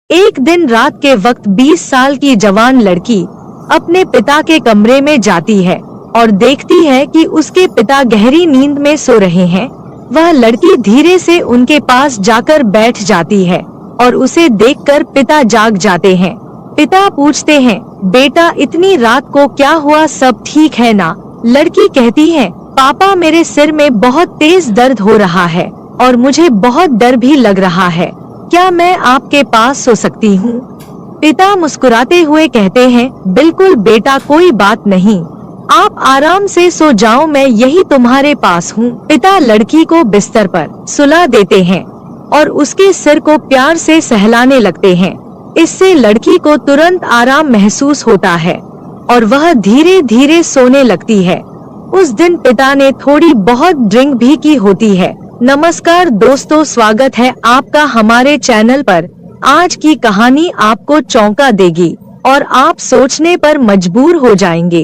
एक दिन रात के वक्त 20 साल की जवान लड़की अपने पिता के कमरे में जाती है और देखती है कि उसके पिता गहरी नींद में सो रहे हैं। वह लड़की धीरे से उनके पास जाकर बैठ जाती है और उसे देखकर पिता जाग जाते हैं। पिता पूछते हैं, बेटा इतनी रात को क्या हुआ, सब ठीक है ना? लड़की कहती है, पापा मेरे सिर में बहुत तेज दर्द हो रहा है और मुझे बहुत डर भी लग रहा है। क्या मैं आपके पास सो सकती हूँ? पिता मुस्कुराते हुए कहते हैं, बिल्कुल बेटा, कोई बात नहीं, आप आराम से सो जाओ, मैं यही तुम्हारे पास हूँ। पिता लड़की को बिस्तर पर सुला देते हैं और उसके सिर को प्यार से सहलाने लगते हैं। इससे लड़की को तुरंत आराम महसूस होता है और वह धीरे धीरे सोने लगती है। उस दिन पिता ने थोड़ी बहुत ड्रिंक भी की होती है। नमस्कार दोस्तों, स्वागत है आपका हमारे चैनल पर। आज की कहानी आपको चौंका देगी और आप सोचने पर मजबूर हो जाएंगे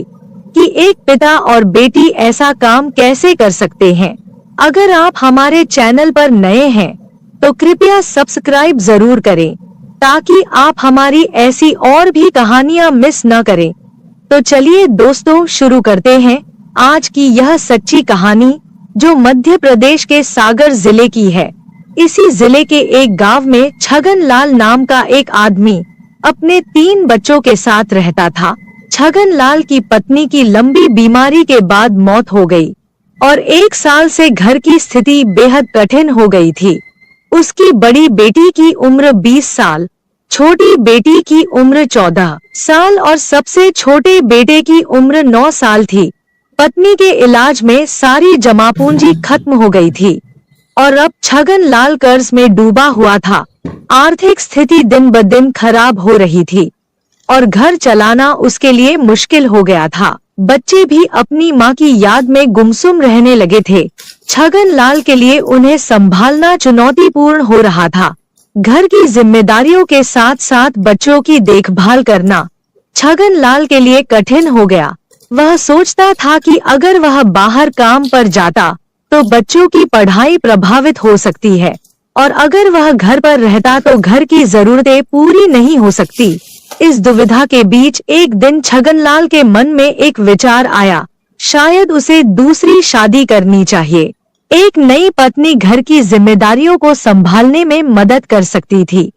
कि एक पिता और बेटी ऐसा काम कैसे कर सकते हैं। अगर आप हमारे चैनल पर नए हैं तो कृपया सब्सक्राइब जरूर करें ताकि आप हमारी ऐसी और भी कहानियां मिस न करें। तो चलिए दोस्तों, शुरू करते हैं आज की यह सच्ची कहानी, जो मध्य प्रदेश के सागर जिले की है। इसी जिले के एक गांव में छगन लाल नाम का एक आदमी अपने 3 बच्चों के साथ रहता था। छगन लाल की पत्नी की लंबी बीमारी के बाद मौत हो गई और 1 साल से घर की स्थिति बेहद कठिन हो गई थी। उसकी बड़ी बेटी की उम्र 20 साल, छोटी बेटी की उम्र 14 साल और सबसे छोटे बेटे की उम्र 9 साल थी। पत्नी के इलाज में सारी जमा पूंजी खत्म हो गई थी और अब छगन लाल कर्ज में डूबा हुआ था। आर्थिक स्थिति दिन ब दिन खराब हो रही थी और घर चलाना उसके लिए मुश्किल हो गया था। बच्चे भी अपनी मां की याद में गुमसुम रहने लगे थे। छगन लाल के लिए उन्हें संभालना चुनौतीपूर्ण हो रहा था। घर की जिम्मेदारियों के साथ साथ बच्चों की देखभाल करना छगन लाल के लिए कठिन हो गया। वह सोचता था कि अगर वह बाहर काम पर जाता तो बच्चों की पढ़ाई प्रभावित हो सकती है और अगर वह घर पर रहता तो घर की जरूरतें पूरी नहीं हो सकती। इस दुविधा के बीच एक दिन छगनलाल के मन में एक विचार आया, शायद उसे दूसरी शादी करनी चाहिए। एक नई पत्नी घर की जिम्मेदारियों को संभालने में मदद कर सकती थी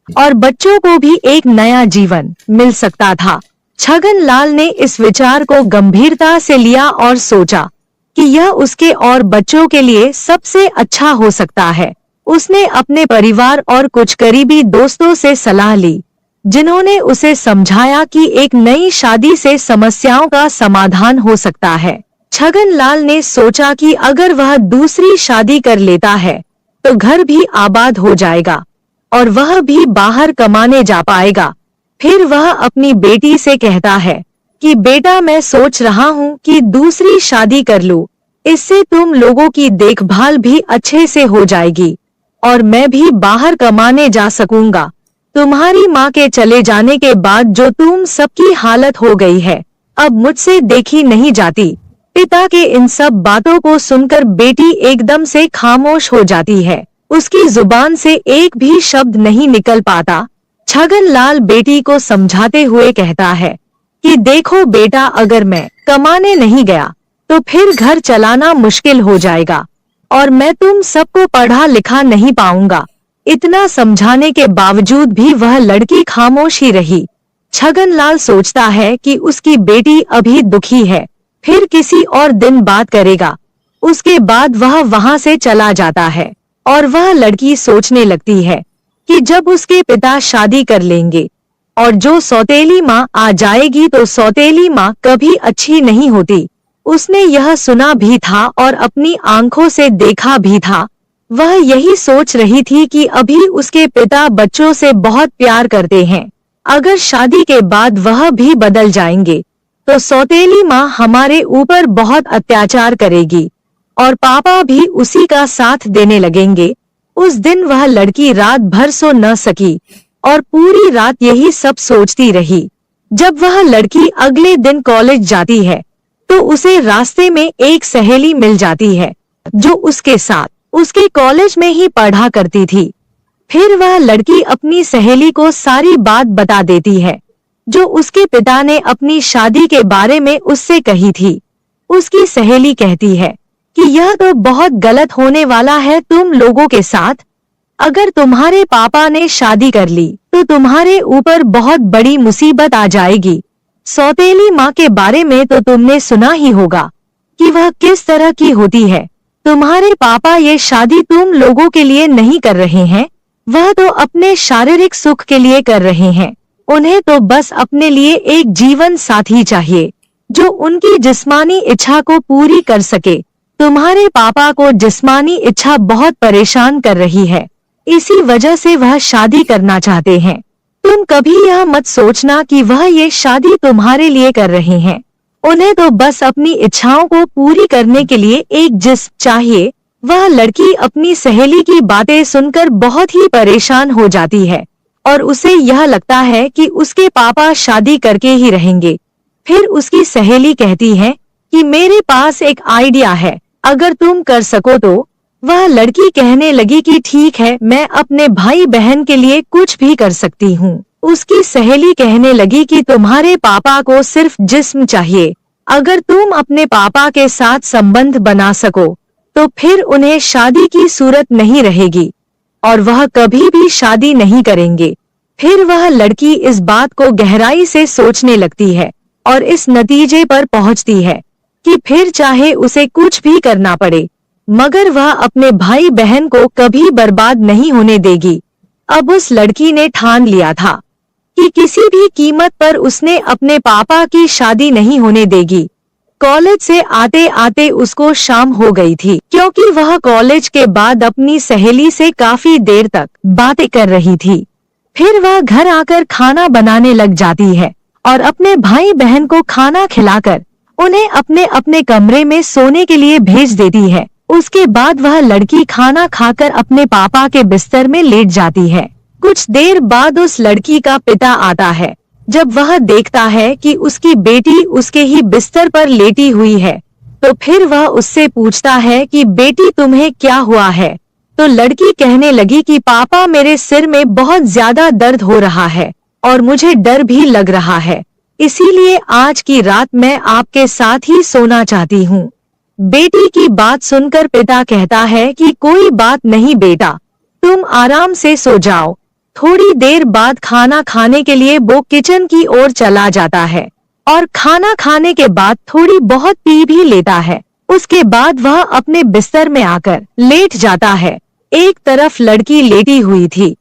और बच्चों को भी एक नया जीवन मिल सकता था। छगनलाल ने इस विचार को गंभीरता से लिया और सोचा कि यह उसके और बच्चों के लिए सबसे अच्छा हो सकता है। उसने अपने परिवार और कुछ करीबी दोस्तों से सलाह ली, जिन्होंने उसे समझाया कि एक नई शादी से समस्याओं का समाधान हो सकता है। छगनलाल ने सोचा कि अगर वह दूसरी शादी कर लेता है तो घर भी आबाद हो जाएगा और वह भी बाहर कमाने जा पाएगा। फिर वह अपनी बेटी से कहता है कि बेटा, मैं सोच रहा हूँ कि दूसरी शादी कर लूं। इससे तुम लोगों की देखभाल भी अच्छे से हो जाएगी और मैं भी बाहर कमाने जा सकूंगा। तुम्हारी माँ के चले जाने के बाद जो तुम सबकी हालत हो गई है, अब मुझसे देखी नहीं जाती। पिता के इन सब बातों को सुनकर बेटी एकदम से खामोश हो जाती है। उसकी जुबान से एक भी शब्द नहीं निकल पाता। छगनलाल बेटी को समझाते हुए कहता है कि देखो बेटा, अगर मैं कमाने नहीं गया तो फिर घर चलाना मुश्किल हो जाएगा और मैं तुम सबको पढ़ा लिखा नहीं पाऊंगा। इतना समझाने के बावजूद भी वह लड़की खामोश ही रही। छगनलाल सोचता है कि उसकी बेटी अभी दुखी है, फिर किसी और दिन बात करेगा। उसके बाद वह वहां से चला जाता है और वह लड़की सोचने लगती है कि जब उसके पिता शादी कर लेंगे और जो सौतेली माँ आ जाएगी तो सौतेली माँ कभी अच्छी नहीं होती। उसने यह सुना भी था और अपनी आंखों से देखा भी था। वह यही सोच रही थी कि अभी उसके पिता बच्चों से बहुत प्यार करते हैं। अगर शादी के बाद वह भी बदल जाएंगे तो सौतेली माँ हमारे ऊपर बहुत अत्याचार करेगी और पापा भी उसी का साथ देने लगेंगे। उस दिन वह लड़की रात भर सो न सकी और पूरी रात यही सब सोचती रही। जब वह लड़की अगले दिन कॉलेज जाती है तो उसे रास्ते में एक सहेली मिल जाती है जो उसके साथ उसके कॉलेज में ही पढ़ा करती थी। फिर वह लड़की अपनी सहेली को सारी बात बता देती है जो उसके पिता ने अपनी शादी के बारे में उससे कही थी। उसकी सहेली कहती है कि यह तो बहुत गलत होने वाला है तुम लोगों के साथ। अगर तुम्हारे पापा ने शादी कर ली तो तुम्हारे ऊपर बहुत बड़ी मुसीबत आ जाएगी। सौतेली माँ के बारे में तो तुमने सुना ही होगा कि वह किस तरह की होती है। तुम्हारे पापा ये शादी तुम लोगों के लिए नहीं कर रहे हैं, वह तो अपने शारीरिक सुख के लिए कर रहे हैं। उन्हें तो बस अपने लिए एक जीवन साथी चाहिए जो उनकी जिस्मानी इच्छा को पूरी कर सके। तुम्हारे पापा को जिस्मानी इच्छा बहुत परेशान कर रही है, इसी वजह से वह शादी करना चाहते हैं। तुम कभी यह मत सोचना कि वह ये शादी तुम्हारे लिए कर रहे हैं। उन्हें तो बस अपनी इच्छाओं को पूरी करने के लिए एक जिस्म चाहिए। वह लड़की अपनी सहेली की बातें सुनकर बहुत ही परेशान हो जाती है और उसे यह लगता है कि उसके पापा शादी करके ही रहेंगे। फिर उसकी सहेली कहती है कि मेरे पास एक आइडिया है, अगर तुम कर सको तो। वह लड़की कहने लगी कि ठीक है, मैं अपने भाई बहन के लिए कुछ भी कर सकती हूँ। उसकी सहेली कहने लगी कि तुम्हारे पापा को सिर्फ जिस्म चाहिए। अगर तुम अपने पापा के साथ संबंध बना सको तो फिर उन्हें शादी की सूरत नहीं रहेगी और वह कभी भी शादी नहीं करेंगे। फिर वह लड़की इस बात को गहराई से सोचने लगती है और इस नतीजे पर पहुंचती है कि फिर चाहे उसे कुछ भी करना पड़े मगर वह अपने भाई बहन को कभी बर्बाद नहीं होने देगी। अब उस लड़की ने ठान लिया था कि किसी भी कीमत पर उसने अपने पापा की शादी नहीं होने देगी। कॉलेज से आते आते उसको शाम हो गई थी क्योंकि वह कॉलेज के बाद अपनी सहेली से काफी देर तक बातें कर रही थी। फिर वह घर आकर खाना बनाने लग जाती है और अपने भाई बहन को खाना खिलाकर उन्हें अपने अपने कमरे में सोने के लिए भेज देती है। उसके बाद वह लड़की खाना खाकर अपने पापा के बिस्तर में लेट जाती है। कुछ देर बाद उस लड़की का पिता आता है। जब वह देखता है कि उसकी बेटी उसके ही बिस्तर पर लेटी हुई है तो फिर वह उससे पूछता है कि बेटी तुम्हें क्या हुआ है। तो लड़की कहने लगी कि पापा मेरे सिर में बहुत ज्यादा दर्द हो रहा है और मुझे डर भी लग रहा है, इसीलिए आज की रात मैं आपके साथ ही सोना चाहती हूँ। बेटी की बात सुनकर पिता कहता है कि कोई बात नहीं बेटा, तुम आराम से सो जाओ। थोड़ी देर बाद खाना खाने के लिए वो किचन की ओर चला जाता है और खाना खाने के बाद थोड़ी बहुत पी भी लेता है। उसके बाद वह अपने बिस्तर में आकर लेट जाता है। एक तरफ लड़की लेटी हुई थी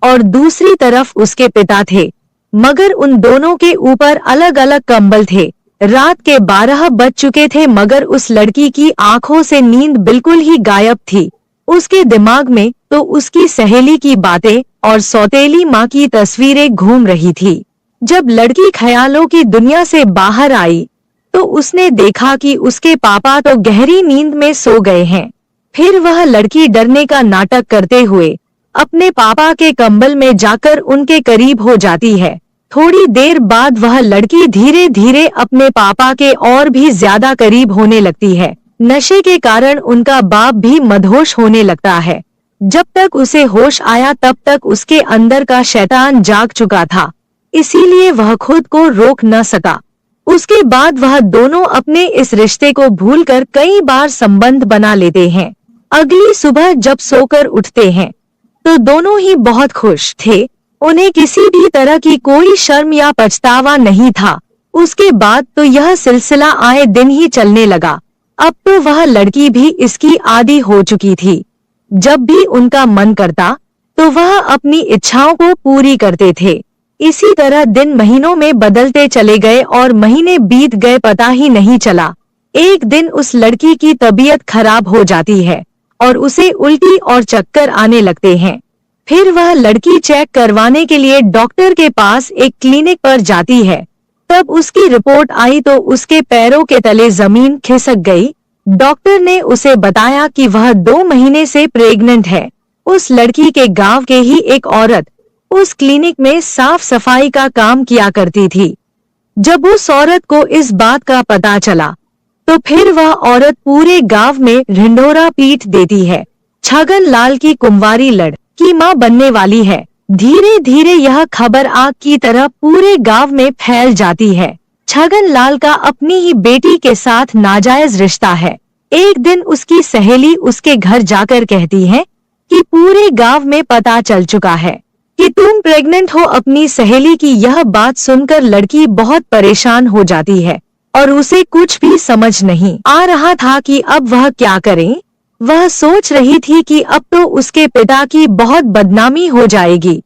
और दूसरी तरफ उसके पिता थे, मगर उन दोनों के ऊपर अलग अलग कंबल थे। रात के 12 बज चुके थे मगर उस लड़की की आंखों से नींद बिल्कुल ही गायब थी। उसके दिमाग में तो उसकी सहेली की बातें और सौतेली माँ की तस्वीरें घूम रही थी। जब लड़की ख्यालों की दुनिया से बाहर आई तो उसने देखा कि उसके पापा तो गहरी नींद में सो गए हैं। फिर वह लड़की डरने का नाटक करते हुए अपने पापा के कंबल में जाकर उनके करीब हो जाती है। थोड़ी देर बाद वह लड़की धीरे धीरे अपने पापा के और भी ज्यादा करीब होने लगती है। नशे के कारण उनका बाप भी मदहोश होने लगता है। जब तक उसे होश आया तब तक उसके अंदर का शैतान जाग चुका था, इसीलिए वह खुद को रोक न सका। उसके बाद वह दोनों अपने इस रिश्ते को भूलकर कई बार संबंध बना लेते हैं। अगली सुबह जब सोकर उठते हैं तो दोनों ही बहुत खुश थे। उन्हें किसी भी तरह की कोई शर्म या पछतावा नहीं था। उसके बाद तो यह सिलसिला आए दिन ही चलने लगा। अब तो वह लड़की भी इसकी आदी हो चुकी थी। जब भी उनका मन करता तो वह अपनी इच्छाओं को पूरी करते थे। इसी तरह दिन महीनों में बदलते चले गए और महीने बीत गए, पता ही नहीं चला। एक दिन उस लड़की की तबीयत खराब हो जाती है और उसे उल्टी और चक्कर आने लगते हैं। फिर वह लड़की चेक करवाने के लिए डॉक्टर के पास एक क्लिनिक पर जाती है। तब उसकी रिपोर्ट आई तो उसके पैरों के तले जमीन खिसक गई। डॉक्टर ने उसे बताया कि वह 2 महीने से प्रेग्नेंट है। उस लड़की के गांव के ही एक औरत उस क्लिनिक में साफ सफाई का काम किया करती थी। जब उस औरत को इस बात का पता चला तो फिर वह औरत पूरे गांव में ढिंढोरा पीट देती है। छगन लाल की कुंवारी की मां बनने वाली है। धीरे धीरे यह खबर आग की तरह पूरे गांव में फैल जाती है। छगन लाल का अपनी ही बेटी के साथ नाजायज रिश्ता है। एक दिन उसकी सहेली उसके घर जाकर कहती है कि पूरे गांव में पता चल चुका है कि तुम प्रेग्नेंट हो। अपनी सहेली की यह बात सुनकर लड़की बहुत परेशान हो जाती है और उसे कुछ भी समझ नहीं आ रहा था कि अब वह क्या करे। वह सोच रही थी कि अब तो उसके पिता की बहुत बदनामी हो जाएगी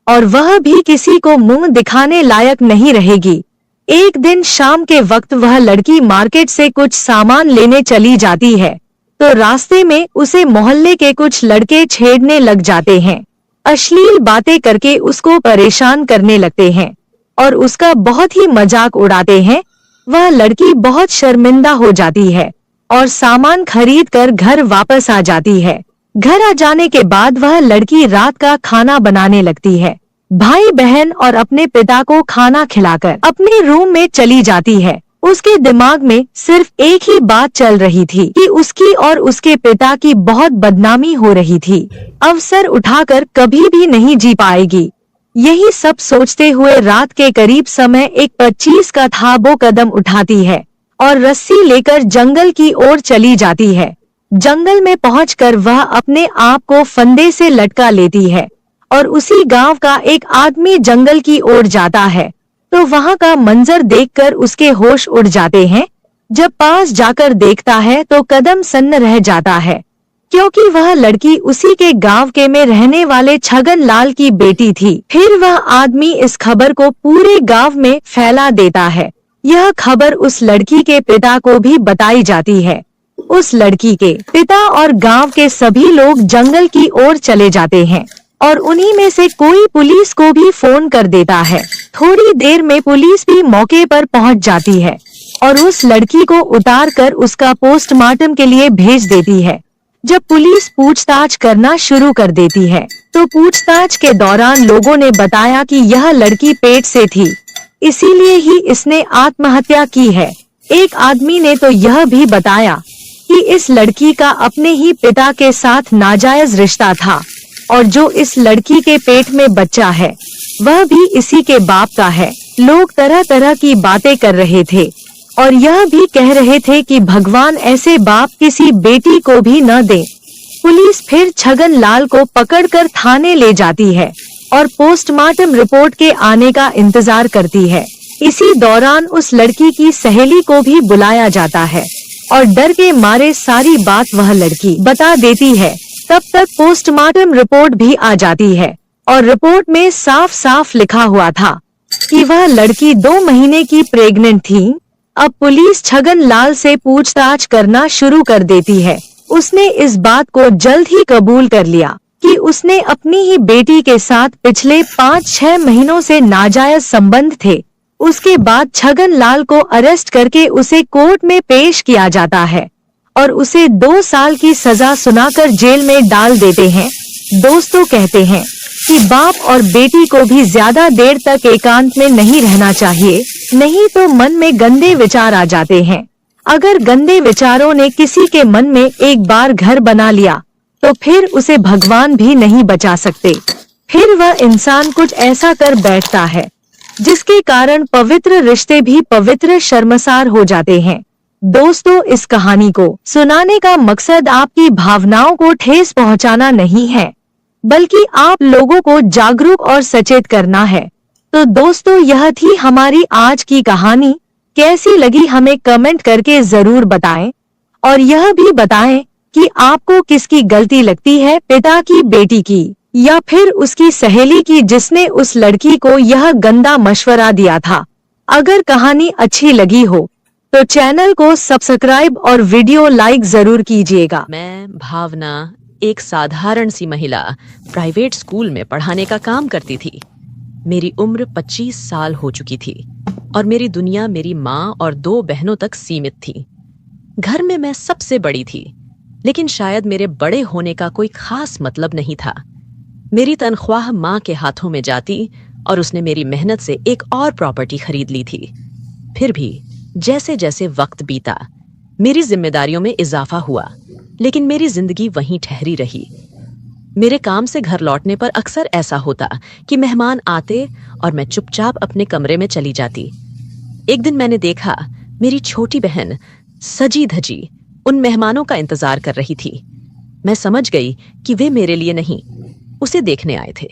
और वह भी किसी को मुंह दिखाने लायक नहीं रहेगी। एक दिन शाम के वक्त वह लड़की मार्केट से कुछ सामान लेने चली जाती है तो रास्ते में उसे मोहल्ले के कुछ लड़के छेड़ने लग जाते हैं। अश्लील बातें करके उसको परेशान करने लगते हैं और उसका बहुत ही मजाक उड़ाते हैं। वह लड़की बहुत शर्मिंदा हो जाती है और सामान खरीद कर घर वापस आ जाती है। घर आ जाने के बाद वह लड़की रात का खाना बनाने लगती है। भाई बहन और अपने पिता को खाना खिलाकर अपने रूम में चली जाती है। उसके दिमाग में सिर्फ एक ही बात चल रही थी कि उसकी और उसके पिता की बहुत बदनामी हो रही थी। अवसर उठाकर कभी भी नहीं जी पाएगी। यही सब सोचते हुए रात के करीब समय एक 25 का था वो कदम उठाती है और रस्सी लेकर जंगल की ओर चली जाती है। जंगल में पहुंचकर वह अपने आप को फंदे से लटका लेती है और उसी गांव का एक आदमी जंगल की ओर जाता है तो वहां का मंजर देखकर उसके होश उड़ जाते हैं। जब पास जाकर देखता है तो कदम सन्न रह जाता है क्योंकि वह लड़की उसी के गांव के में रहने वाले छगन लाल की बेटी थी। फिर वह आदमी इस खबर को पूरे गांव में फैला देता है। यह खबर उस लड़की के पिता को भी बताई जाती है। उस लड़की के पिता और गांव के सभी लोग जंगल की ओर चले जाते हैं और उन्हीं में से कोई पुलिस को भी फोन कर देता है। थोड़ी देर में पुलिस भी मौके पर पहुंच जाती है और उस लड़की को उतार कर उसका पोस्टमार्टम के लिए भेज देती है। जब पुलिस पूछताछ करना शुरू कर देती है तो पूछताछ के दौरान लोगों ने बताया कि यह लड़की पेट से थी, इसीलिए ही इसने आत्महत्या की है। एक आदमी ने तो यह भी बताया कि इस लड़की का अपने ही पिता के साथ नाजायज रिश्ता था और जो इस लड़की के पेट में बच्चा है वह भी इसी के बाप का है। लोग तरह तरह की बातें कर रहे थे और यह भी कह रहे थे कि भगवान ऐसे बाप किसी बेटी को भी न दे। पुलिस फिर छगन लाल को पकड़कर थाने ले जाती है और पोस्टमार्टम रिपोर्ट के आने का इंतजार करती है। इसी दौरान उस लड़की की सहेली को भी बुलाया जाता है और डर के मारे सारी बात वह लड़की बता देती है। तब तक पोस्टमार्टम रिपोर्ट भी आ जाती है और रिपोर्ट में साफ साफ लिखा हुआ था कि वह लड़की 2 महीने की प्रेग्नेंट थी। अब पुलिस छगन लाल से पूछताछ करना शुरू कर देती है। उसने इस बात को जल्द ही कबूल कर लिया कि उसने अपनी ही बेटी के साथ पिछले 5-6 महीनों से नाजायज संबंध थे। उसके बाद छगन लाल को अरेस्ट करके उसे कोर्ट में पेश किया जाता है और उसे 2 साल की सजा सुनाकर जेल में डाल देते हैं। दोस्तों कहते हैं कि बाप और बेटी को भी ज्यादा देर तक एकांत में नहीं रहना चाहिए, नहीं तो मन में गंदे विचार आ जाते हैं। अगर गंदे विचारों ने किसी के मन में एक बार घर बना लिया तो फिर उसे भगवान भी नहीं बचा सकते। फिर वह इंसान कुछ ऐसा कर बैठता है जिसके कारण पवित्र रिश्ते भी पवित्र शर्मसार हो जाते हैं। दोस्तों, इस कहानी को सुनाने का मकसद आपकी भावनाओं को ठेस पहुंचाना नहीं है, बल्कि आप लोगों को जागरूक और सचेत करना है। तो दोस्तों, यह थी हमारी आज की कहानी। कैसी लगी हमें कमेंट करके जरूर बताएं और यह भी बताएं कि आपको किसकी गलती लगती है, पिता की, बेटी की या फिर उसकी सहेली की जिसने उस लड़की को यह गंदा मशवरा दिया था। अगर कहानी अच्छी लगी हो तो चैनल को सब्सक्राइब और वीडियो लाइक जरूर कीजिएगा। मैं भावना एक साधारण सी महिला प्राइवेट स्कूल में पढ़ाने का काम करती थी। मेरी उम्र 25 साल हो चुकी थी और मेरी दुनिया मेरी माँ और 2 बहनों तक सीमित थी। घर में मैं सबसे बड़ी थी, लेकिन शायद मेरे बड़े होने का कोई खास मतलब नहीं था। मेरी तनख्वाह माँ के हाथों में जाती और उसने मेरी मेहनत से एक और प्रॉपर्टी खरीद ली थी। फिर भी जैसे जैसे वक्त बीता, मेरी जिम्मेदारियों में इजाफा हुआ, लेकिन मेरी जिंदगी वहीं ठहरी रही। मेरे काम से घर लौटने पर अक्सर ऐसा होता कि मेहमान आते और मैं चुपचाप अपने कमरे में चली जाती। एक दिन मैंने देखा मेरी छोटी बहन सजी धजी उन मेहमानों का इंतजार कर रही थी। मैं समझ गई कि वे मेरे लिए नहीं, उसे देखने आए थे।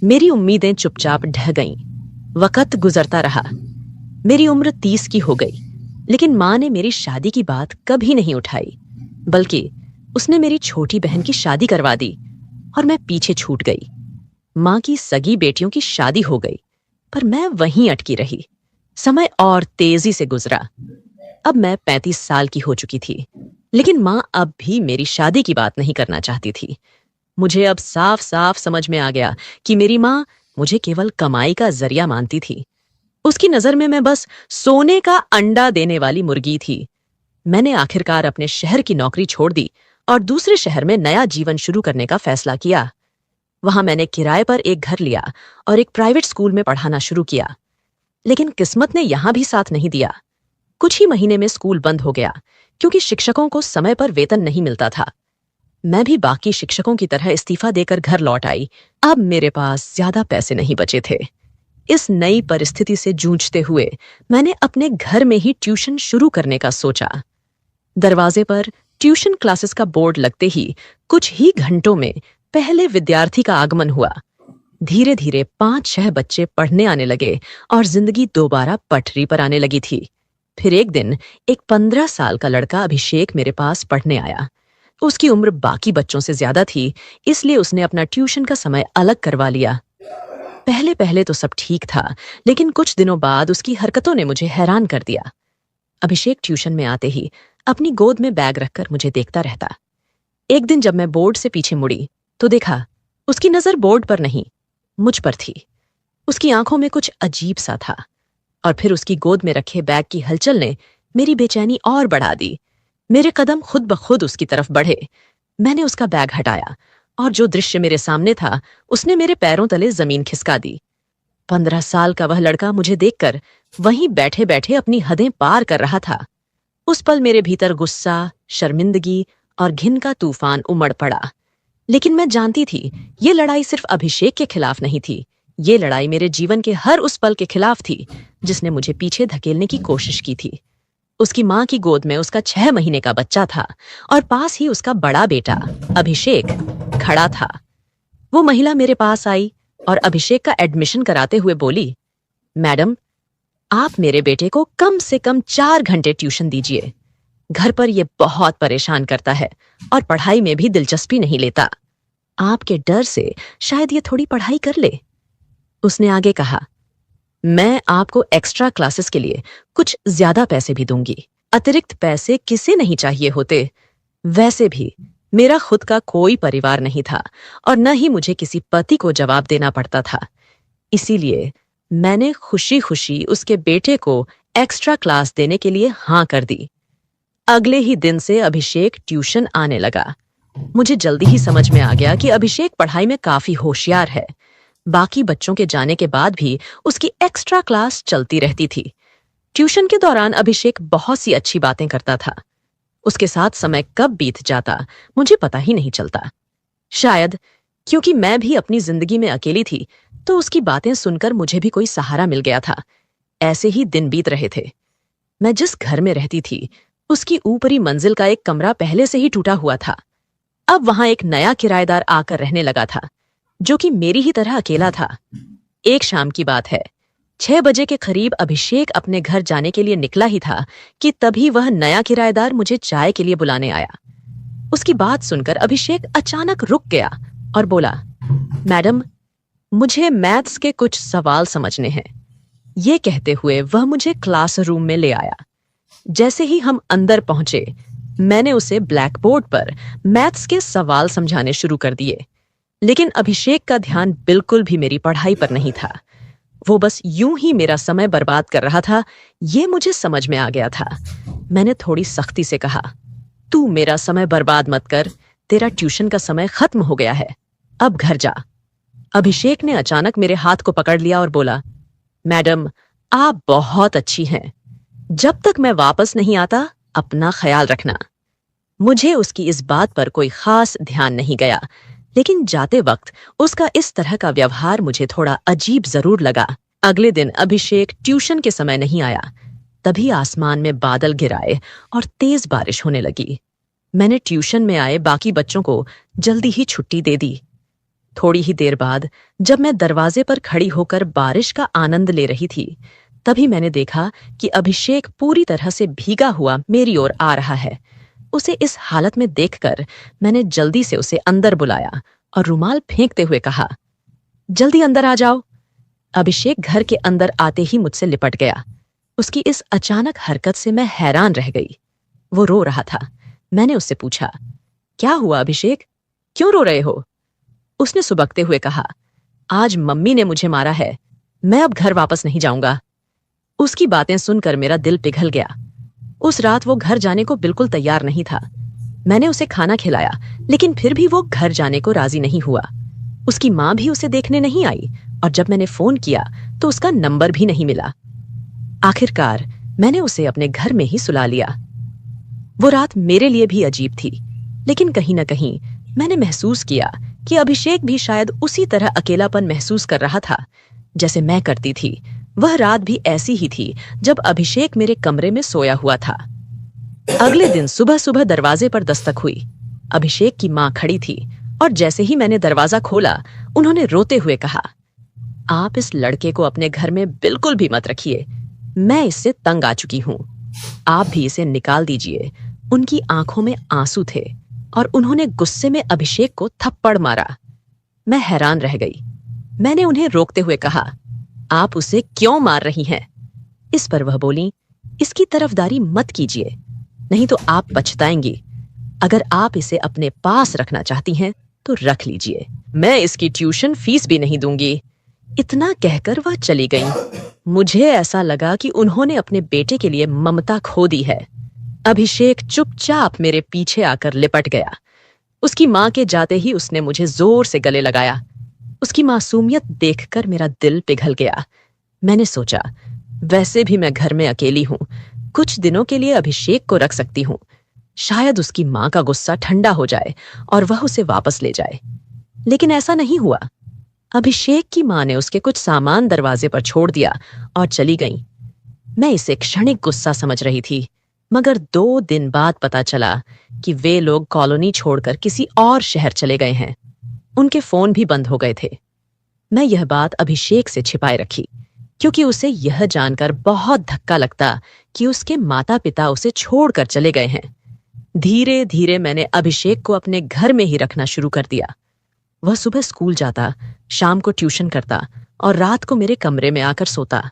मेरी उम्मीदें चुपचाप ढह गईं। वक्त गुजरता रहा। मेरी उम्र 30 की हो गई, लेकिन माँ ने मेरी शादी की बात कभी नहीं उठाई, बल्कि उसने मेरी छोटी बहन की शादी करवा दी और मैं पीछे छूट गई। माँ की सगी बेटियों की शादी हो गई, पर मैं वहीं अटकी रही। समय और तेजी से गुजरा। अब मैं 35 साल की हो चुकी थी, लेकिन माँ अब भी मेरी शादी की बात नहीं करना चाहती थी। मुझे अब साफ साफ समझ में आ गया कि मेरी माँ मुझे केवल कमाई का जरिया मानती थी। उसकी नजर में मैं बस सोने का अंडा देने वाली मुर्गी थी। मैंने आखिरकार अपने शहर की नौकरी छोड़ दी और दूसरे शहर में नया जीवन शुरू करने का फैसला किया। वहां मैंने किराए पर एक घर लिया और एक प्राइवेट स्कूल में पढ़ाना शुरू किया। लेकिन किस्मत ने यहां भी साथ नहीं दिया। कुछ ही महीने में स्कूल बंद हो गया, क्योंकि शिक्षकों को समय पर वेतन नहीं मिलता था। मैं भी बाकी शिक्षकों की तरह इस्तीफा देकर घर लौट आई। अब मेरे पास ज्यादा पैसे नहीं बचे थे। इस नई परिस्थिति से जूझते हुए मैंने अपने घर में ही ट्यूशन शुरू करने का सोचा। दरवाजे पर ट्यूशन क्लासेस का बोर्ड लगते ही कुछ ही घंटों में पहले विद्यार्थी का आगमन हुआ। धीरे धीरे 5-6 बच्चे पढ़ने आने लगे और जिंदगी दोबारा पटरी पर आने लगी थी। फिर एक दिन एक 15 साल का लड़का अभिषेक मेरे पास पढ़ने आया। उसकी उम्र बाकी बच्चों से ज्यादा थी, इसलिए उसने अपना ट्यूशन का समय अलग करवा लिया। पहले पहले तो सब ठीक था, लेकिन कुछ दिनों बाद उसकी हरकतों ने मुझे हैरान कर दिया। अभिषेक ट्यूशन में आते ही अपनी गोद में बैग रखकर मुझे देखता रहता। एक दिन जब मैं बोर्ड से पीछे मुड़ी तो देखा उसकी नजर बोर्ड पर नहीं, मुझ पर थी। उसकी आंखों में कुछ अजीब सा था। और फिर उसकी गोद में रखे बैग की हलचल ने मेरी बेचैनी और बढ़ा दी। मेरे कदम खुद ब खुद उसकी तरफ बढ़े। मैंने उसका बैग हटाया और जो दृश्य मेरे सामने था उसने मेरे पैरों तले जमीन खिसका दी। 15 साल का वह लड़का मुझे देखकर वहीं बैठे बैठे अपनी हदें पार कर रहा था। उस पल मेरे भीतर गुस्सा, शर्मिंदगी और घिन का तूफान उमड़ पड़ा। लेकिन मैं जानती थी ये लड़ाई सिर्फ अभिषेक के खिलाफ नहीं थी। ये लड़ाई मेरे जीवन के हर उस पल के खिलाफ थी जिसने मुझे पीछे धकेलने की कोशिश की थी। उसकी माँ की गोद में उसका 6 महीने का बच्चा था और पास ही उसका बड़ा बेटा अभिषेक खड़ा था। वो महिला मेरे पास आई और अभिषेक का एडमिशन कराते हुए बोली, मैडम, आप मेरे बेटे को कम से कम 4 घंटे ट्यूशन दीजिए। घर पर ये बहुत परेशान करता है और पढ़ाई में भी दिलचस्पी नहीं लेता। आपके डर से शायद ये थोड़ी पढ़ाई कर ले। उसने आगे कहा, मैं आपको एक्स्ट्रा क्लासेस के लिए कुछ ज्यादा पैसे भी दूंगी। अतिरिक्त पैसे किसे नहीं चाहिए होते। वैसे भी मेरा खुद का कोई परिवार नहीं था और न ही मुझे किसी पति को जवाब देना पड़ता था। इसीलिए मैंने खुशी खुशी उसके बेटे को एक्स्ट्रा क्लास देने के लिए हाँ कर दी। अगले ही दिन से अभिषेक ट्यूशन आने लगा। मुझे जल्दी ही समझ में आ गया कि अभिषेक पढ़ाई में काफी होशियार है। बाकी बच्चों के जाने के बाद भी उसकी एक्स्ट्रा क्लास चलती रहती थी। ट्यूशन के दौरान अभिषेक बहुत सी अच्छी बातें करता था। उसके साथ समय कब बीत जाता मुझे पता ही नहीं चलता। शायद क्योंकि मैं भी अपनी जिंदगी में अकेली थी, तो उसकी बातें सुनकर मुझे भी कोई सहारा मिल गया था। ऐसे ही दिन बीत रहे थे। मैं जिस घर में रहती थी उसकी ऊपरी मंजिल का एक कमरा पहले से ही टूटा हुआ था। अब वहां एक नया किराएदार आकर रहने लगा था, जो कि मेरी ही तरह अकेला था। एक शाम की बात है, 6 बजे के करीब अभिषेक अपने घर जाने के लिए निकला ही था कि तभी वह नया किराएदार मुझे चाय के लिए बुलाने आया। उसकी बात सुनकर अभिषेक अचानक रुक गया और बोला, मैडम, मुझे मैथ्स के कुछ सवाल समझने हैं। ये कहते हुए वह मुझे क्लासरूम में ले आया। जैसे ही हम अंदर पहुंचे, मैंने उसे ब्लैक बोर्ड पर मैथ्स के सवाल समझाने शुरू कर दिए। लेकिन अभिषेक का ध्यान बिल्कुल भी मेरी पढ़ाई पर नहीं था। वो बस यूं ही मेरा समय बर्बाद कर रहा था। ये मुझे समझ में आ गया था। मैंने थोड़ी सख्ती से कहा, तू मेरा समय बर्बाद मत कर। तेरा ट्यूशन का समय खत्म हो गया है, अब घर जा। अभिषेक ने अचानक मेरे हाथ को पकड़ लिया और बोला, मैडम, आप बहुत अच्छी हैं। जब तक मैं वापस नहीं आता अपना ख्याल रखना। मुझे उसकी इस बात पर कोई खास ध्यान नहीं गया, लेकिन जाते वक्त उसका इस तरह का व्यवहार मुझे थोड़ा अजीब जरूर लगा। अगले दिन अभिषेक ट्यूशन के समय नहीं आया। तभी आसमान में बादल घिराए और तेज बारिश होने लगी। मैंने ट्यूशन में आए बाकी बच्चों को जल्दी ही छुट्टी दे दी। थोड़ी ही देर बाद जब मैं दरवाजे पर खड़ी होकर बारिश का आनंद ले रही थी, तभी मैंने देखा कि अभिषेक पूरी तरह से भीगा हुआ मेरी ओर आ रहा है। उसे इस हालत में देखकर मैंने जल्दी से उसे अंदर बुलाया और रुमाल फेंकते हुए कहा, जल्दी अंदर आ जाओ। अभिषेक घर के अंदर आते ही मुझसे लिपट गया। उसकी इस अचानक हरकत से मैं हैरान रह गई। वो रो रहा था। मैंने उससे पूछा, क्या हुआ अभिषेक, क्यों रो रहे हो? उसने सुबकते हुए कहा, आज मम्मी ने मुझे मारा है, मैं अब घर वापस नहीं जाऊंगा। उसकी बातें सुनकर मेरा दिल पिघल गया। उस रात वो घर जाने को बिल्कुल तैयार नहीं था। मैंने उसे खाना खिलाया, लेकिन फिर भी वो घर जाने को राजी नहीं हुआ। उसकी माँ भी उसे देखने नहीं आई और जब मैंने फोन किया तो उसका नंबर भी नहीं मिला। आखिरकार मैंने उसे अपने घर में ही सुला लिया। वो रात मेरे लिए भी अजीब थी, लेकिन कहीं न कहीं मैंने महसूस किया कि अभिषेक भी शायद उसी तरह अकेलापन महसूस कर रहा था जैसे मैं करती थी। वह रात भी ऐसी ही थी जब अभिषेक मेरे कमरे में सोया हुआ था। अगले दिन सुबह सुबह दरवाजे पर दस्तक हुई। अभिषेक की माँ खड़ी थी और जैसे ही मैंने दरवाजा खोला, उन्होंने रोते हुए कहा, आप इस लड़के को अपने घर में बिल्कुल भी मत रखिए, मैं इससे तंग आ चुकी हूं, आप भी इसे निकाल दीजिए। उनकी आंखों में आंसू थे और उन्होंने गुस्से में अभिषेक को थप्पड़ मारा। मैं हैरान रह गई। मैंने उन्हें रोकते हुए कहा, आप उसे क्यों मार रही हैं? इस पर वह बोली, इसकी तरफदारी मत कीजिए, नहीं तो आप पछताएंगी। अगर आप इसे अपने पास रखना चाहती हैं तो रख लीजिए, मैं इसकी ट्यूशन फीस भी नहीं दूंगी। इतना कहकर वह चली गई। मुझे ऐसा लगा कि उन्होंने अपने बेटे के लिए ममता खो दी है। अभिषेक चुपचाप मेरे पीछे आकर लिपट गया। उसकी माँ के जाते ही उसने मुझे जोर से गले लगाया। उसकी मासूमियत देखकर मेरा दिल पिघल गया। मैंने सोचा, वैसे भी मैं घर में अकेली हूं, कुछ दिनों के लिए अभिषेक को रख सकती हूं। शायद उसकी माँ का गुस्सा ठंडा हो जाए और वह उसे वापस ले जाए। लेकिन ऐसा नहीं हुआ। अभिषेक की माँ ने उसके कुछ सामान दरवाजे पर छोड़ दिया और चली गई। मैं इसे क्षणिक गुस्सा समझ रही थी, मगर 2 दिन बाद पता चला कि वे लोग कॉलोनी छोड़कर किसी और शहर चले गए हैं। उनके फोन भी बंद हो गए थे। मैं यह बात अभिषेक से छिपाए रखी, क्योंकि उसे यह जानकर बहुत धक्का लगता कि उसके माता पिता उसे छोड़कर चले गए हैं। धीरे धीरे मैंने अभिषेक को अपने घर में ही रखना शुरू कर दिया। वह सुबह स्कूल जाता, शाम को ट्यूशन करता और रात को मेरे कमरे में आकर सोता।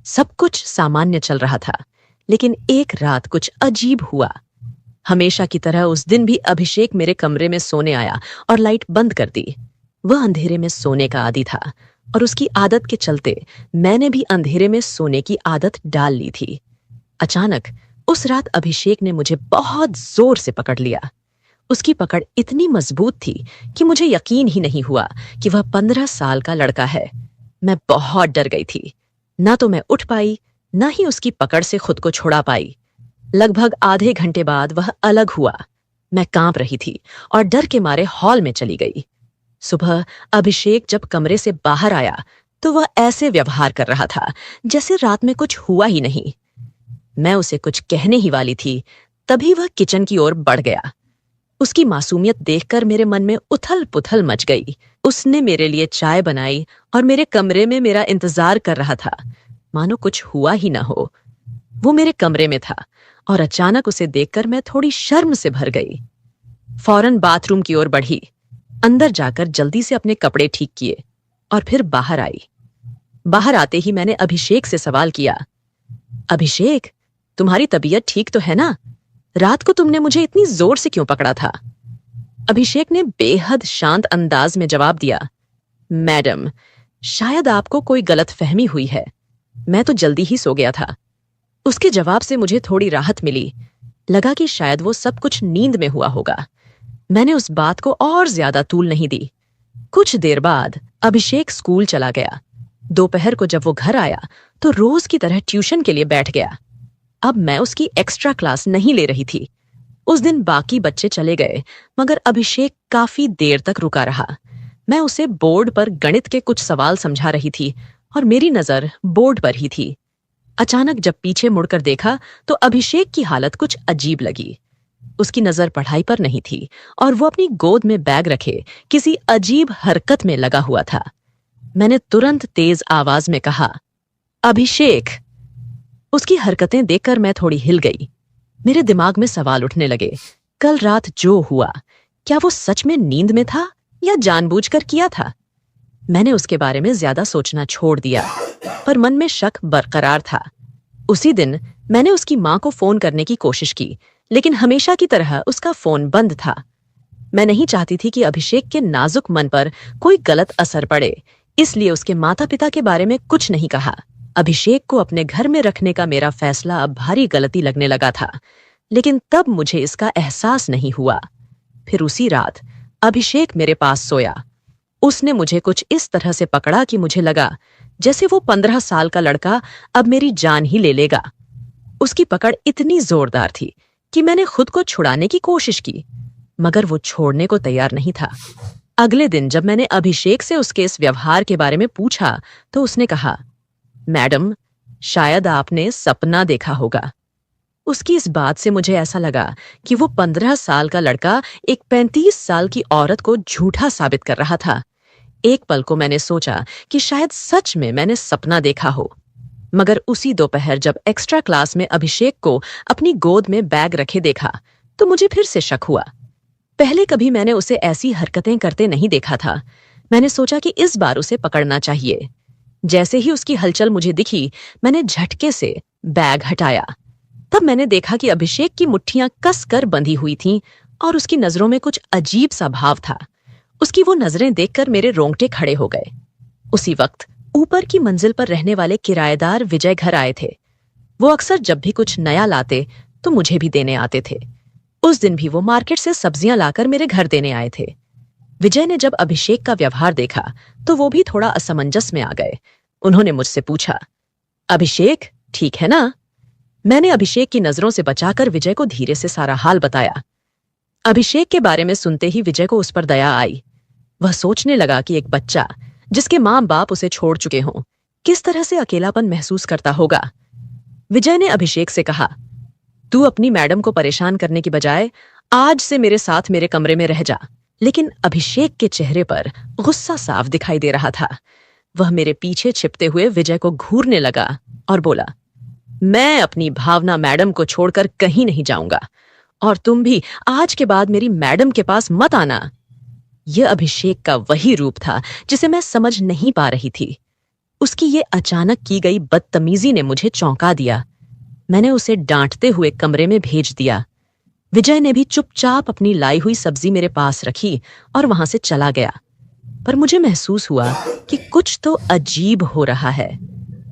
सब कुछ सामान्य चल रहा था, लेकिन एक रात कुछ अजीब हुआ। हमेशा की तरह उस दिन भी अभिषेक मेरे कमरे में सोने आया और लाइट बंद कर दी। वह अंधेरे में सोने का आदी था और उसकी आदत के चलते मैंने भी अंधेरे में सोने की आदत डाल ली थी। अचानक उस रात अभिषेक ने मुझे बहुत जोर से पकड़ लिया। उसकी पकड़ इतनी मजबूत थी कि मुझे यकीन ही नहीं हुआ कि वह 15 साल का लड़का है। मैं बहुत डर गई थी। ना तो मैं उठ पाई, ना ही उसकी पकड़ से खुद को छुड़ा पाई। लगभग आधे घंटे बाद वह अलग हुआ। मैं कांप रही थी और डर के मारे हॉल में चली गई। सुबह अभिषेक जब कमरे से बाहर आया तो वह ऐसे व्यवहार कर रहा था जैसे रात में कुछ हुआ ही नहीं। मैं उसे कुछ कहने ही वाली थी, तभी वह किचन की ओर बढ़ गया। उसकी मासूमियत देखकर मेरे मन में उथल पुथल मच गई। उसने मेरे लिए चाय बनाई और मेरे कमरे में मेरा इंतजार कर रहा था, मानो कुछ हुआ ही ना हो। वो मेरे कमरे में था और अचानक उसे देखकर मैं थोड़ी शर्म से भर गई। फौरन बाथरूम की ओर बढ़ी, अंदर जाकर जल्दी से अपने कपड़े ठीक किए और फिर बाहर आई। बाहर आते ही मैंने अभिषेक से सवाल किया, अभिषेक, तुम्हारी तबीयत ठीक तो है ना? रात को तुमने मुझे इतनी जोर से क्यों पकड़ा था? अभिषेक ने बेहद शांत अंदाज में जवाब दिया, मैडम, शायद आपको कोई गलतफहमी हुई है, मैं तो जल्दी ही सो गया था। उसके जवाब से मुझे थोड़ी राहत मिली। लगा कि शायद वो सब कुछ नींद में हुआ होगा। मैंने उस बात को और ज्यादा तूल नहीं दी। कुछ देर बाद अभिषेक स्कूल चला गया। दोपहर को जब वो घर आया तो रोज की तरह ट्यूशन के लिए बैठ गया। अब मैं उसकी एक्स्ट्रा क्लास नहीं ले रही थी। उस दिन बाकी बच्चे चले गए, मगर अभिषेक काफी देर तक रुका रहा। मैं उसे बोर्ड पर गणित के कुछ सवाल समझा रही थी और मेरी नजर बोर्ड पर ही थी। अचानक जब पीछे मुड़कर देखा तो अभिषेक की हालत कुछ अजीब लगी। उसकी नजर पढ़ाई पर नहीं थी और वो अपनी गोद में बैग रखे किसी अजीब हरकत में लगा हुआ था। मैंने तुरंत तेज आवाज में कहा, अभिषेक। उसकी हरकतें देखकर मैं थोड़ी हिल गई। मेरे दिमाग में सवाल उठने लगे। कल रात जो हुआ, क्या वो सच में नींद में था या जानबूझकर किया था? मैंने उसके बारे में ज्यादा सोचना छोड़ दिया, पर मन में शक बरकरार था। उसी दिन मैंने उसकी मां को फोन करने की कोशिश की, लेकिन हमेशा की तरह उसका फोन बंद था। मैं नहीं चाहती थी कि अभिषेक के नाजुक मन पर कोई गलत असर पड़े, इसलिए उसके माता पिता के बारे में कुछ नहीं कहा। अभिषेक को अपने घर में रखने का मेरा फैसला अब भारी गलती लगने लगा था, लेकिन तब मुझे इसका एहसास नहीं हुआ। फिर उसी रात अभिषेक मेरे पास सोया। उसने मुझे कुछ इस तरह से पकड़ा कि मुझे लगा जैसे वो 15 साल का लड़का अब मेरी जान ही ले लेगा। उसकी पकड़ इतनी जोरदार थी कि मैंने खुद को छुड़ाने की कोशिश की, मगर वो छोड़ने को तैयार नहीं था। अगले दिन जब मैंने अभिषेक से उसके इस व्यवहार के बारे में पूछा तो उसने कहा, मैडम, शायद आपने सपना देखा होगा। उसकी इस बात से मुझे ऐसा लगा कि वो 15 साल का लड़का एक 35 साल की औरत को झूठा साबित कर रहा था। एक पल को मैंने सोचा कि शायद सच में मैंने सपना देखा हो, मगर उसी दोपहर जब एक्स्ट्रा क्लास में अभिषेक को अपनी गोद में बैग रखे देखा तो मुझे फिर से शक हुआ। पहले कभी मैंने उसे ऐसी हरकतें करते नहीं देखा था। मैंने सोचा कि इस बार उसे पकड़ना चाहिए। जैसे ही उसकी हलचल मुझे दिखी, मैंने झटके से बैग हटाया। तब मैंने देखा कि अभिषेक की मुट्ठियां कसकर बंधी हुई थीं और उसकी नजरों में कुछ अजीब सा भाव था। उसकी वो नजरें देखकर मेरे रोंगटे खड़े हो गए। उसी वक्त ऊपर की मंजिल पर रहने वाले किराएदार विजय घर आए थे। वो अक्सर जब भी कुछ नया लाते तो मुझे भी देने आते थे। उस दिन भी वो मार्केट से सब्जियां लाकर मेरे घर देने आए थे। विजय ने जब अभिषेक का व्यवहार देखा तो वो भी थोड़ा असमंजस में आ गए। उन्होंने मुझसे पूछा, अभिषेक ठीक है ना? मैंने अभिषेक की नजरों से बचाकर विजय को धीरे से सारा हाल बताया। अभिषेक के बारे में सुनते ही विजय को उस पर दया आई। वह सोचने लगा कि एक बच्चा जिसके मां बाप उसे छोड़ चुके हों, किस तरह से अकेलापन महसूस करता होगा। विजय ने अभिषेक से कहा, तू अपनी मैडम को परेशान करने की बजाय आज से मेरे साथ मेरे कमरे में रह जा। लेकिन अभिषेक के चेहरे पर गुस्सा साफ दिखाई दे रहा था। वह मेरे पीछे छिपते हुए विजय को घूरने लगा और बोला, मैं अपनी भावना मैडम को छोड़कर कहीं नहीं जाऊंगा और तुम भी आज के बाद मेरी मैडम के पास मत आना। यह अभिषेक का वही रूप था जिसे मैं समझ नहीं पा रही थी। उसकी ये अचानक की गई बदतमीजी ने मुझे चौंका दिया। मैंने उसे डांटते हुए कमरे में भेज दिया। विजय ने भी चुपचाप अपनी लाई हुई सब्जी मेरे पास रखी और वहां से चला गया। पर मुझे महसूस हुआ कि कुछ तो अजीब हो रहा है।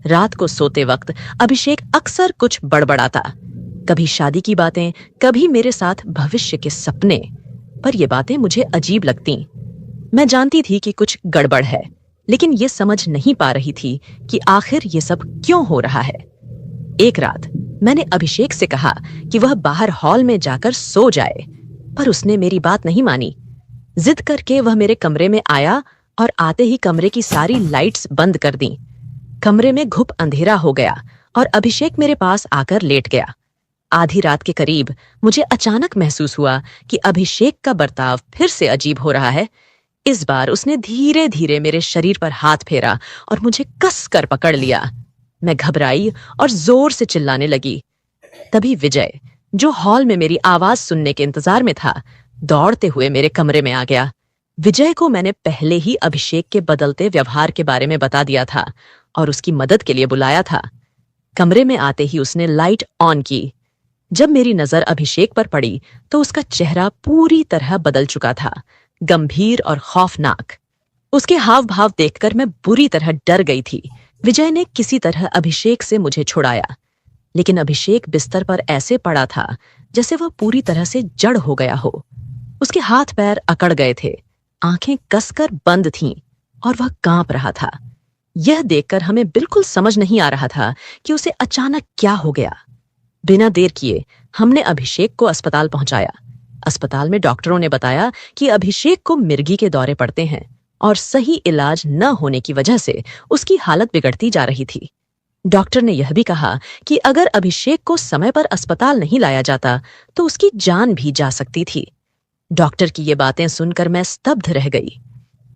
रात को सोते वक्त अभिषेक अक्सर कुछ बड़बड़ाता, कभी शादी की बातें, कभी मेरे साथ भविष्य के सपने। पर ये बातें मुझे अजीब लगती। मैं जानती थी कि कुछ गड़बड़ है, लेकिन ये समझ नहीं पा रही थी कि आखिर ये सब क्यों हो रहा है। एक रात मैंने अभिषेक से कहा कि वह बाहर हॉल में जाकर सो जाए, पर उसने मेरी बात नहीं मानी। जिद करके वह मेरे कमरे में आया और आते ही कमरे की सारी लाइट्स बंद कर दी। कमरे में घुप अंधेरा हो गया और अभिषेक मेरे पास आकर लेट गया। आधी रात के करीब मुझे अचानक महसूस हुआ कि अभिषेक का बर्ताव फिर से अजीब हो रहा है। इस बार उसने धीरे धीरे मेरे शरीर पर हाथ फेरा और मुझे कस कर पकड़ लिया। मैं घबराई और जोर से चिल्लाने लगी। तभी विजय, जो हॉल में मेरी आवाज सुनने के इंतजार में था, दौड़ते हुए मेरे कमरे में आ गया। विजय को मैंने पहले ही अभिषेक के बदलते व्यवहार के बारे में बता दिया था और उसकी मदद के लिए बुलाया था। कमरे में आते ही उसने लाइट ऑन की। जब मेरी नजर अभिषेक पर पड़ी तो उसका चेहरा पूरी तरह बदल चुका था, गंभीर और खौफनाक। उसके हाव भाव देखकर मैं बुरी तरह डर गई थी। विजय ने किसी तरह अभिषेक से मुझे छुड़ाया, लेकिन अभिषेक बिस्तर पर ऐसे पड़ा था जैसे वह पूरी तरह से जड़ हो गया हो। उसके हाथ पैर अकड़ गए थे, आंखें कसकर बंद थीं और वह कांप रहा था। यह देखकर हमें बिल्कुल समझ नहीं आ रहा था कि उसे अचानक क्या हो गया। बिना देर किए हमने अभिषेक को अस्पताल पहुंचाया। अस्पताल में डॉक्टरों ने बताया कि अभिषेक को मिर्गी के दौरे पड़ते हैं और सही इलाज न होने की वजह से उसकी हालत बिगड़ती जा रही थी। डॉक्टर ने यह भी कहा कि अगर अभिषेक को समय पर अस्पताल नहीं लाया जाता तो उसकी जान भी जा सकती थी। डॉक्टर की ये बातें सुनकर मैं स्तब्ध रह गई।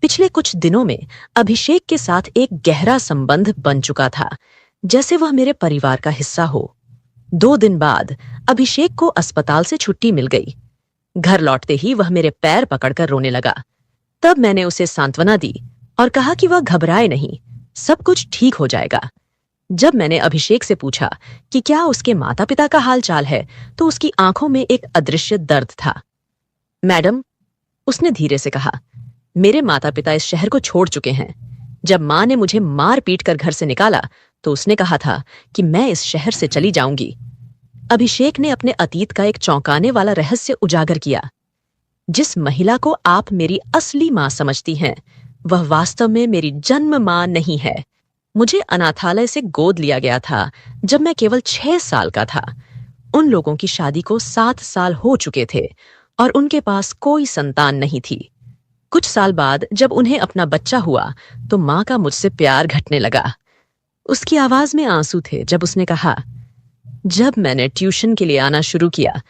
पिछले कुछ दिनों में अभिषेक के साथ एक गहरा संबंध बन चुका था, जैसे वह मेरे परिवार का हिस्सा हो। 2 दिन बाद अभिषेक को अस्पताल से छुट्टी मिल गई। घर लौटते ही वह मेरे पैर पकड़कर रोने लगा। तब मैंने उसे सांत्वना दी और कहा कि वह घबराए नहीं, सब कुछ ठीक हो जाएगा। जब मैंने अभिषेक से पूछा कि क्या उसके माता पिता का हाल चाल है, तो उसकी आंखों में एक अदृश्य दर्द था। मैडम, उसने धीरे से कहा, मेरे माता पिता इस शहर को छोड़ चुके हैं। जब माँ ने मुझे मार पीट कर घर से निकाला तो उसने कहा था कि मैं इस शहर से चली जाऊंगी। अभिषेक ने अपने अतीत का एक चौंकाने वाला रहस्य उजागर किया। जिस महिला को आप मेरी असली माँ समझती हैं, वह वास्तव में मेरी जन्म माँ नहीं है। मुझे अनाथालय से गोद लिया गया था जब मैं केवल 6 साल का था। उन लोगों की शादी को 7 साल हो चुके थे और उनके पास कोई संतान नहीं थी। कुछ साल बाद जब उन्हें अपना बच्चा हुआ तो माँ का मुझसे प्यार घटने लगा। उसकी आवाज में आंसू थे जब उसने कहा, जब मैंने ट्यूशन के लिए आना शुरू किया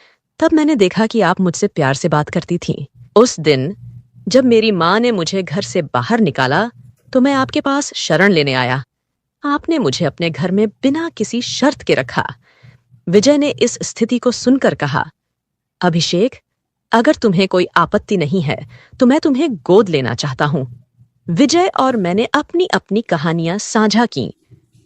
तब मैंने देखा कि आप मुझसे प्यार से बात करती थीं। उस दिन जब मेरी माँ ने मुझे घर से बाहर निकाला तो मैं आपके पास शरण लेने आया। आपने मुझे अपने घर में बिना किसी शर्त के रखा। विजय ने इस स्थिति को सुनकर कहा, अभिषेक, अगर तुम्हें कोई आपत्ति नहीं है तो मैं तुम्हें गोद लेना चाहता हूं। विजय और मैंने अपनी अपनी कहानियां साझा की।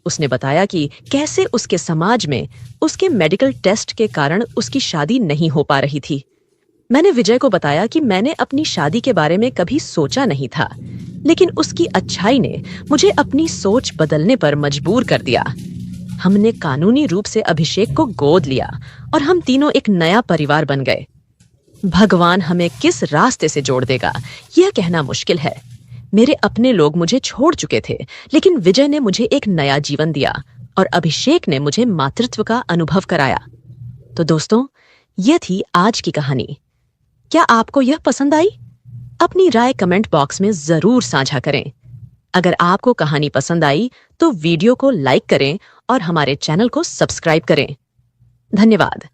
उसने बताया कि कैसे उसके समाज में उसके मेडिकल टेस्ट के कारण उसकी शादी नहीं हो पा रही थी। मैंने विजय को बताया कि मैंने अपनी शादी के बारे में कभी सोचा नहीं था, लेकिन उसकी अच्छाई ने मुझे अपनी सोच बदलने पर मजबूर कर दिया। हमने कानूनी रूप से अभिषेक को गोद लिया और हम तीनों एक नया परिवार बन गए। भगवान हमें किस रास्ते से जोड़ देगा, यह कहना मुश्किल है। मेरे अपने लोग मुझे छोड़ चुके थे, लेकिन विजय ने मुझे एक नया जीवन दिया और अभिषेक ने मुझे मातृत्व का अनुभव कराया। तो दोस्तों, यह थी आज की कहानी। क्या आपको यह पसंद आई? अपनी राय कमेंट बॉक्स में जरूर साझा करें। अगर आपको कहानी पसंद आई तो वीडियो को लाइक करें और हमारे चैनल को सब्सक्राइब करें। धन्यवाद।